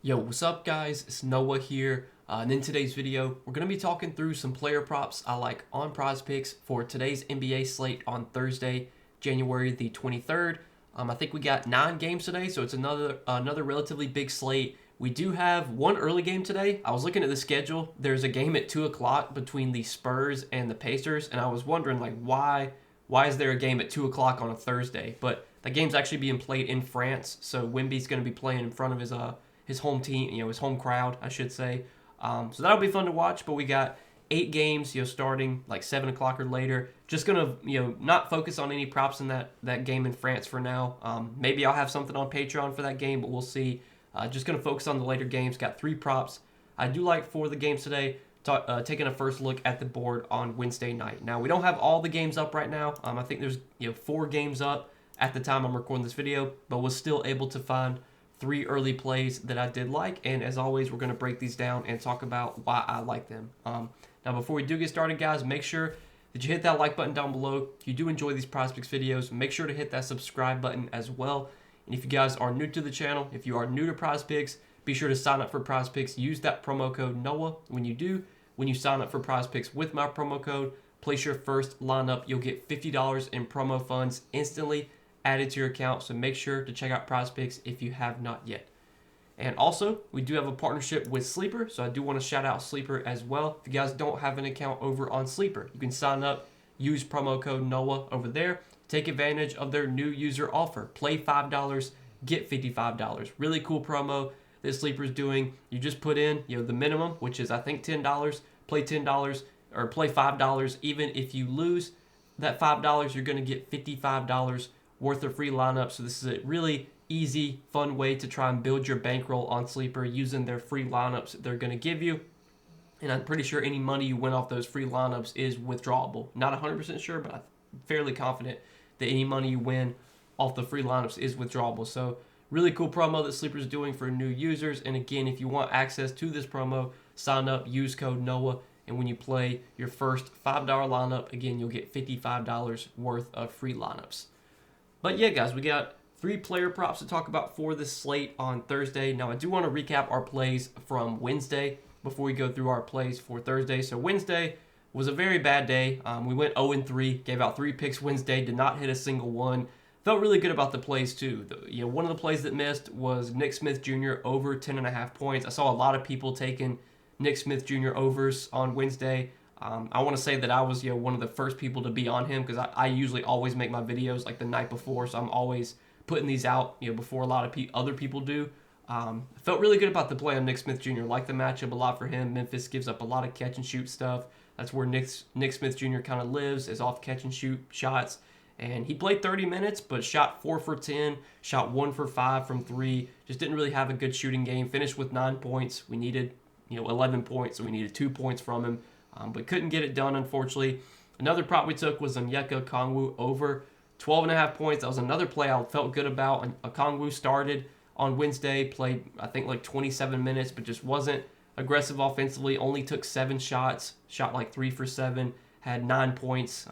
Yo, what's up guys? It's Noah here, and in today's video, we're going to be talking through some player props I like on Prizepicks for today's NBA slate on Thursday, January the 23rd. I think we got 9 games today, so it's another relatively big slate. We do have one early game today. I was looking at the schedule. There's a game at 2 o'clock between the Spurs and the Pacers, and I was wondering, like, why is there a game at 2 o'clock on a Thursday? But the game's actually being played in France, so Wemby's going to be playing in front of his home team, his home crowd, I should say. So that'll be fun to watch. But we got 8 games, starting like 7 o'clock or later. Just gonna, not focus on any props in that game in France for now. Maybe I'll have something on Patreon for that game, but we'll see. Just gonna focus on the later games. Got 3 props I do like for the games today. Taking a first look at the board on Wednesday night. Now we don't have all the games up right now. I think there's 4 games up at the time I'm recording this video, but was still able to find 3 early plays that I did like, and as always, we're going to break these down and talk about why I like them. Now, before we do get started, guys, make sure that you hit that like button down below. If you do enjoy these Prizepicks videos, make sure to hit that subscribe button as well. And if you guys are new to the channel, if you are new to Prizepicks, be sure to sign up for Prizepicks. Use that promo code NOAH when you sign up for Prizepicks with my promo code. Place your first lineup. You'll get $50 in promo funds instantly added to your account, so make sure to check out Prizepicks if you have not yet. And also, we do have a partnership with Sleeper, so I do want to shout out Sleeper as well. If you guys don't have an account over on Sleeper, you can sign up, use promo code NOAH over there, take advantage of their new user offer. Play $5, get $55. Really cool promo that Sleeper's doing. You just put in, the minimum, which is I think $10, play $10 or play $5. Even if you lose that $5, you're going to get $55 worth of free lineups. So this is a really easy, fun way to try and build your bankroll on Sleeper using their free lineups that they're going to give you. And I'm pretty sure any money you win off those free lineups is withdrawable. Not 100% sure, but I'm fairly confident that any money you win off the free lineups is withdrawable. So really cool promo that Sleeper's doing for new users. And again, if you want access to this promo, sign up, use code NOAH. And when you play your first $5 lineup, again, you'll get $55 worth of free lineups. But yeah, guys, we got 3 player props to talk about for this slate on Thursday. Now, I do want to recap our plays from Wednesday before we go through our plays for Thursday. So Wednesday was a very bad day. We went 0-3, gave out 3 picks Wednesday, did not hit a single one. Felt really good about the plays too. One of the plays that missed was Nick Smith Jr. over 10.5 points. I saw a lot of people taking Nick Smith Jr. overs on Wednesday. I want to say that I was one of the first people to be on him because I usually always make my videos like the night before, so I'm always putting these out before a lot of other people do. Felt really good about the play on Nick Smith Jr. Like the matchup a lot for him. Memphis gives up a lot of catch and shoot stuff. That's where Nick Smith Jr. kind of lives, is off catch and shoot shots. And he played 30 minutes, but shot 4 for 10, shot 1 for 5 from 3. Just didn't really have a good shooting game. Finished with 9 points. We needed 11 points, so we needed 2 points from him. But couldn't get it done, unfortunately. Another prop we took was Onyeka Okongwu over 12.5 points. That was another play I felt good about. Okongwu started on Wednesday, played, I think, like 27 minutes, but just wasn't aggressive offensively. Only took 7 shots, shot like 3 for 7, had 9 points,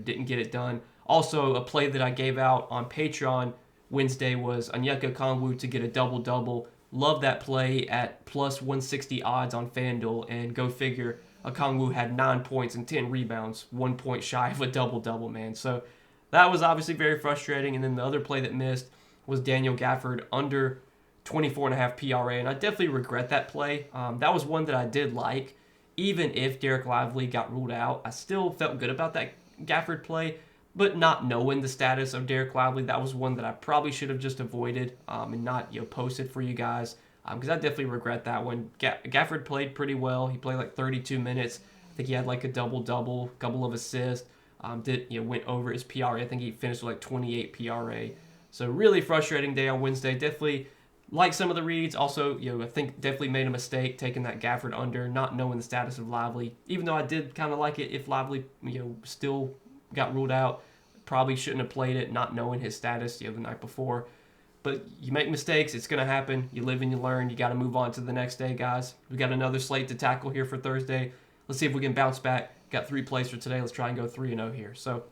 didn't get it done. Also, a play that I gave out on Patreon Wednesday was Onyeka Okongwu to get a double-double. Love that play at plus 160 odds on FanDuel, and go figure, Okongwu had 9 points and 10 rebounds, 1 point shy of a double-double, man. So that was obviously very frustrating. And then the other play that missed was Daniel Gafford under 24.5 PRA, and I definitely regret that play. That was one that I did like. Even if Derek Lively got ruled out, I still felt good about that Gafford play, but not knowing the status of Derek Lively, that was one that I probably should have just avoided and not posted for you guys. Because I definitely regret that one. Gafford played pretty well. He played like 32 minutes. I think he had like a double-double, couple of assists. Went over his PRA. I think he finished with like 28 PRA. So really frustrating day on Wednesday. Definitely like some of the reads. Also, I think definitely made a mistake taking that Gafford under, not knowing the status of Lively. Even though I did kind of like it if Lively, still got ruled out. Probably shouldn't have played it, not knowing his status, the night before. But you make mistakes, it's going to happen. You live and you learn. You got to move on to the next day, guys. We got another slate to tackle here for Thursday. Let's see if we can bounce back. Got 3 plays for today. Let's try and go 3-0 here. So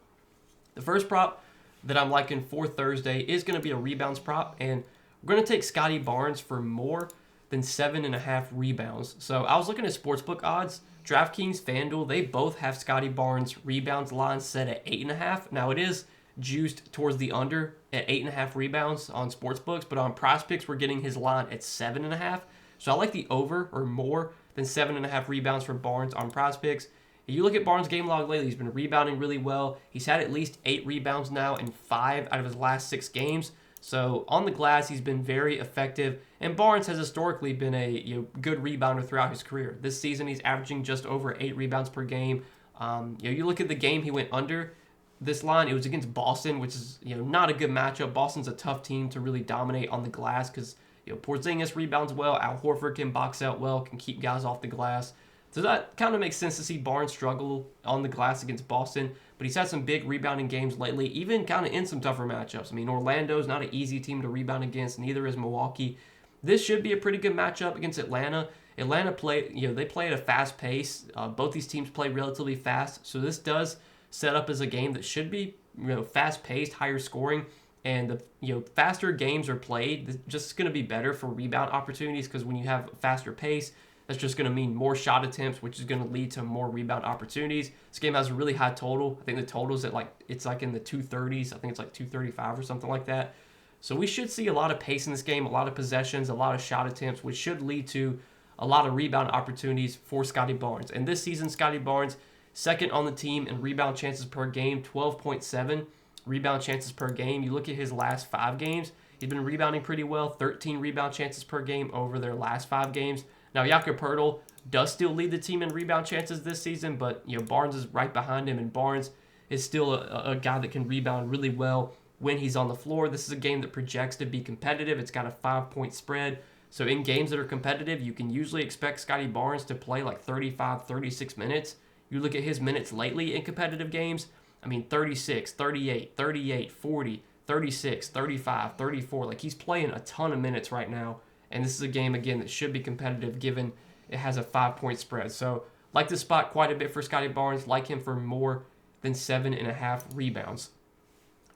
the first prop that I'm liking for Thursday is going to be a rebounds prop. And we're going to take Scotty Barnes for more. than 7.5 rebounds. So I was looking at sportsbook odds. DraftKings, FanDuel, they both have Scottie Barnes' rebounds line set at 8.5. Now it is juiced towards the under at 8.5 rebounds on sportsbooks, but on Prizepicks we're getting his line at 7.5. So I like the over or more than 7.5 rebounds for Barnes on Prizepicks. If you look at Barnes' game log lately, he's been rebounding really well. He's had at least 8 rebounds now in 5 out of his last 6 games. So on the glass, he's been very effective. And Barnes has historically been a good rebounder throughout his career. This season, he's averaging just over 8 rebounds per game. You look at the game he went under this line. It was against Boston, which is not a good matchup. Boston's a tough team to really dominate on the glass because Porzingis rebounds well. Al Horford can box out well, can keep guys off the glass. So that kind of makes sense to see Barnes struggle on the glass against Boston. But he's had some big rebounding games lately, even kind of in some tougher matchups. I mean, Orlando's not an easy team to rebound against, neither is Milwaukee. This should be a pretty good matchup against Atlanta. Atlanta they play at a fast pace. Both these teams play relatively fast. So this does set up as a game that should be fast paced, higher scoring. And the faster games are played, just going to be better for rebound opportunities because when you have a faster pace, that's just going to mean more shot attempts, which is going to lead to more rebound opportunities. This game has a really high total. I think the total is at it's in the 230s. I think it's like 235 or something like that. So we should see a lot of pace in this game, a lot of possessions, a lot of shot attempts, which should lead to a lot of rebound opportunities for Scottie Barnes. And this season, Scottie Barnes, second on the team in rebound chances per game, 12.7 rebound chances per game. You look at his last 5 games, he's been rebounding pretty well, 13 rebound chances per game over their last 5 games. Now, Jakob Poeltl does still lead the team in rebound chances this season, but Barnes is right behind him, and Barnes is still a guy that can rebound really well when he's on the floor. This is a game that projects to be competitive. It's got a 5-point spread. So in games that are competitive, you can usually expect Scottie Barnes to play like 35, 36 minutes. You look at his minutes lately in competitive games, 36, 38, 38, 40, 36, 35, 34. Like he's playing a ton of minutes right now. And this is a game, again, that should be competitive given it has a 5-point spread. So like this spot quite a bit for Scottie Barnes. Like him for more than 7.5 rebounds.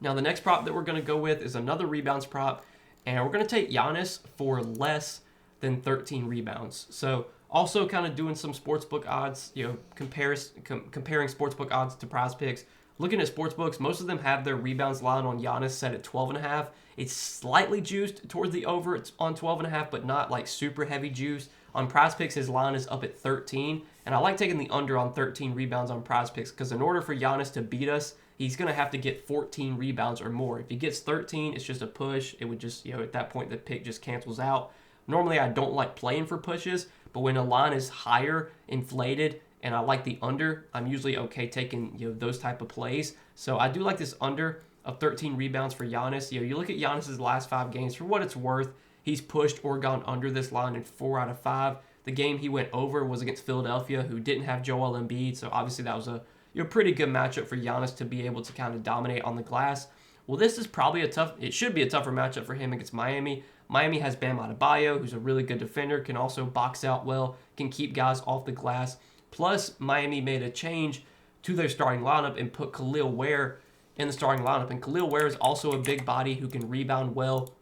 Now the next prop that we're going to go with is another rebounds prop. And we're going to take Giannis for less than 13 rebounds. So also kind of doing some sportsbook odds, comparing sportsbook odds to Prizepicks. Looking at sportsbooks, most of them have their rebounds line on Giannis set at 12.5. It's slightly juiced towards the over. It's on 12.5, but not like super heavy juice. On Prizepicks, his line is up at 13. And I like taking the under on 13 rebounds on Prizepicks because in order for Giannis to beat us, he's going to have to get 14 rebounds or more. If he gets 13, it's just a push. It would just, at that point, the pick just cancels out. Normally, I don't like playing for pushes, but when a line is higher, inflated, and I like the under, I'm usually okay taking those type of plays. So I do like this under of 13 rebounds for Giannis. You look at Giannis's last 5 games, for what it's worth, he's pushed or gone under this line in 4 out of 5. The game he went over was against Philadelphia, who didn't have Joel Embiid, so obviously that was a pretty good matchup for Giannis to be able to kind of dominate on the glass. Well, this is probably it should be a tougher matchup for him against Miami. Miami has Bam Adebayo, who's a really good defender, can also box out well, can keep guys off the glass. Plus, Miami made a change to their starting lineup and put Khalil Ware in the starting lineup. And Khalil Ware is also a big body who can rebound well.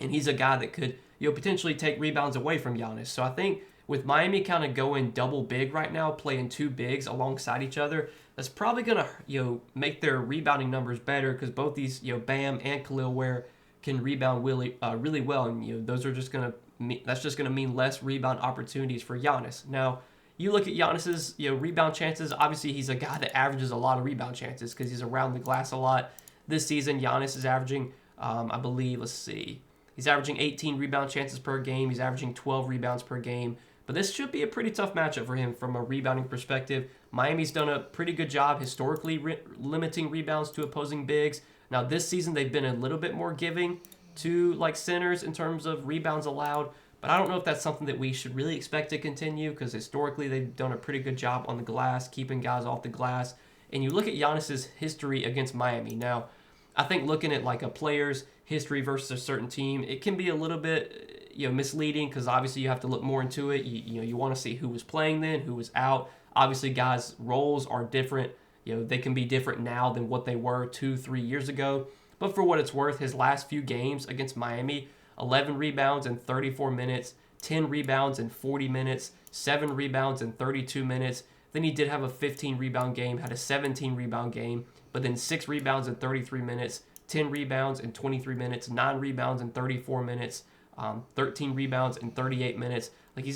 And he's a guy that could potentially take rebounds away from Giannis. So I think with Miami kind of going double big right now, playing 2 bigs alongside each other, that's probably going to make their rebounding numbers better because both these Bam and Khalil Ware can rebound really well. And those are just going to mean less rebound opportunities for Giannis. Now, you look at Giannis's rebound chances. Obviously, he's a guy that averages a lot of rebound chances because he's around the glass a lot. This season, Giannis is averaging, he's averaging 18 rebound chances per game. He's averaging 12 rebounds per game. But this should be a pretty tough matchup for him from a rebounding perspective. Miami's done a pretty good job historically limiting rebounds to opposing bigs. Now, this season, they've been a little bit more giving to centers in terms of rebounds allowed. But I don't know if that's something that we should really expect to continue because historically they've done a pretty good job on the glass, keeping guys off the glass. And you look at Giannis's history against Miami. Now, I think looking at a player's history versus a certain team, it can be a little bit misleading because obviously you have to look more into it. You want to see who was playing then, who was out. Obviously, guys' roles are different. They can be different now than what they were 2-3 years ago. But for what it's worth, his last few games against Miami, 11 rebounds in 34 minutes, 10 rebounds in 40 minutes, 7 rebounds in 32 minutes. Then he did have a 15 rebound game, had a 17 rebound game, but then 6 rebounds in 33 minutes, 10 rebounds in 23 minutes, 9 rebounds in 34 minutes, 13 rebounds in 38 minutes. Like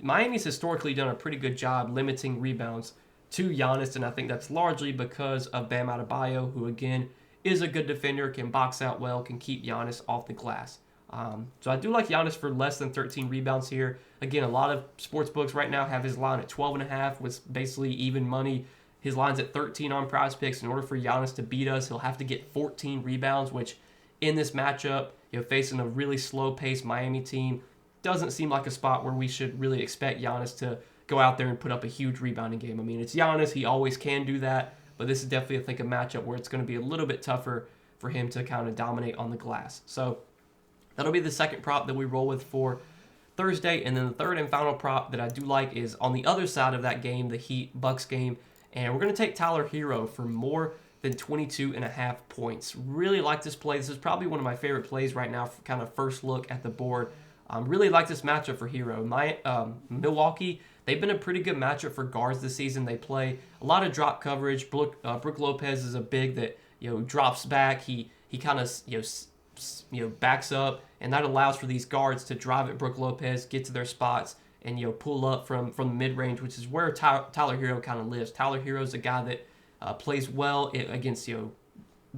Miami's historically done a pretty good job limiting rebounds to Giannis, and I think that's largely because of Bam Adebayo, who again is a good defender, can box out well, can keep Giannis off the glass. So I do like Giannis for less than 13 rebounds here. Again, a lot of sports books right now have his line at 12.5 with basically even money. His line's at 13 on Prizepicks. In order for Giannis to beat us, he'll have to get 14 rebounds, which in this matchup, facing a really slow-paced Miami team, doesn't seem like a spot where we should really expect Giannis to go out there and put up a huge rebounding game. I mean, it's Giannis. He always can do that, but this is definitely, I think, a matchup where it's going to be a little bit tougher for him to kind of dominate on the glass. So that'll be the second prop that we roll with for Thursday. And then the third and final prop that I do like is on the other side of that game, the Heat-Bucks game. And we're going to take Tyler Hero for more than 22.5 points. Really like this play. This is probably one of my favorite plays right now for kind of first look at the board. Really like this matchup for Hero. Milwaukee, they've been a pretty good matchup for guards this season. They play a lot of drop coverage. Brook Lopez is a big that drops back. He kind of backs up, and that allows for these guards to drive at Brook Lopez, get to their spots, and pull up from the mid range, which is where Tyler Hero kind of lives. Tyler Hero is a guy that plays well against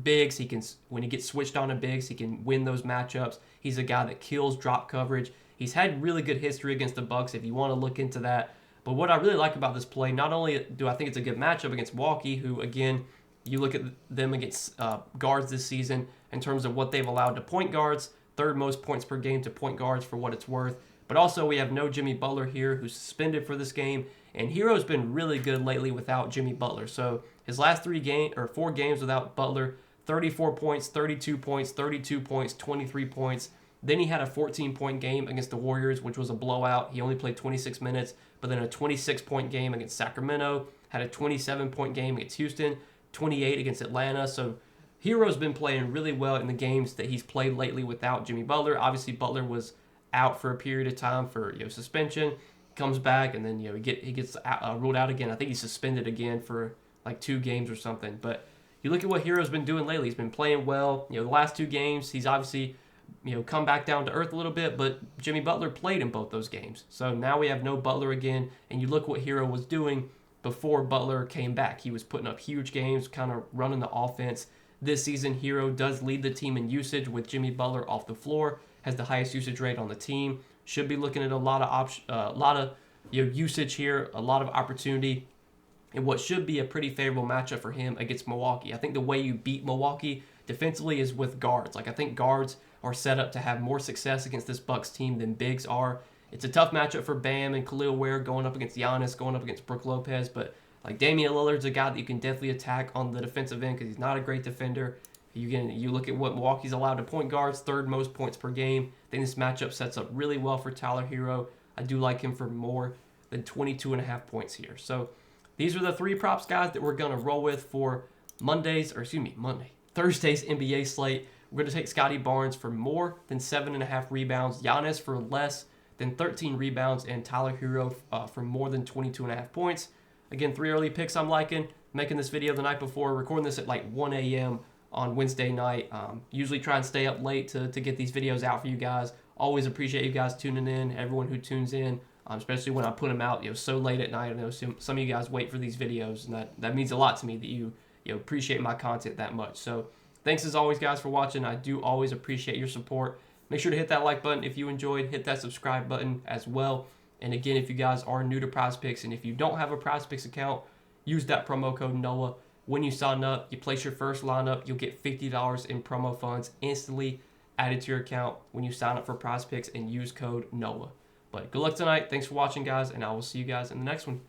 bigs. He can, when he gets switched on to bigs, he can win those matchups. He's a guy that kills drop coverage. He's had really good history against the Bucks if you want to look into that. But what I really like about this play, not only do I think it's a good matchup against Milwaukee, who again, you look at them against guards this season in terms of what they've allowed to point guards, third most points per game to point guards for what it's worth. But also we have no Jimmy Butler here, who's suspended for this game, and Hero's been really good lately without Jimmy Butler. So his last 4 games without Butler, 34 points, 32 points, 32 points, 23 points. Then he had a 14-point game against the Warriors, which was a blowout. He only played 26 minutes, but then a 26-point game against Sacramento, had a 27-point game against Houston, 28 against Atlanta. So Hero's been playing really well in the games that he's played lately without Jimmy Butler. Obviously, Butler was out for a period of time for suspension, comes back, and then he gets ruled out again. I think he's suspended again for like 2 games or something. But you look at what Hero's been doing lately. He's been playing well. The last 2 games, he's obviously come back down to earth a little bit, but Jimmy Butler played in both those games. So now we have no Butler again, and you look what Hero was doing before Butler came back. He was putting up huge games, kind of running the offense. This season, Hero does lead the team in usage with Jimmy Butler off the floor, has the highest usage rate on the team. Should be looking at a lot of usage here, a lot of opportunity, and what should be a pretty favorable matchup for him against Milwaukee. I think the way you beat Milwaukee defensively is with guards. I think guards are set up to have more success against this Bucks team than bigs are. It's a tough matchup for Bam and Khalil Ware going up against Giannis, going up against Brook Lopez, but Damian Lillard's a guy that you can definitely attack on the defensive end because he's not a great defender. You look at what Milwaukee's allowed to point guards, third most points per game. I think this matchup sets up really well for Tyler Hero. I do like him for more than 22.5 points here. So these are the 3 props, guys, that we're going to roll with for Thursday's NBA slate. We're going to take Scotty Barnes for more than 7.5 rebounds, Giannis for less than 13 rebounds, and Tyler Hero for more than 22.5 points. Again, 3 early picks I'm liking. Making this video the night before, recording this at 1 a.m. on Wednesday night. Usually try and stay up late to get these videos out for you guys. Always appreciate you guys tuning in, everyone who tunes in, especially when I put them out so late at night. I know some of you guys wait for these videos, and that means a lot to me that you appreciate my content that much. So thanks as always, guys, for watching. I do always appreciate your support. Make sure to hit that like button if you enjoyed. Hit that subscribe button as well. And again, if you guys are new to Prizepicks and if you don't have a Prizepicks account, use that promo code NOAH. When you sign up, you place your first lineup, you'll get $50 in promo funds instantly added to your account when you sign up for Prizepicks and use code NOAH. But good luck tonight. Thanks for watching, guys, and I will see you guys in the next one.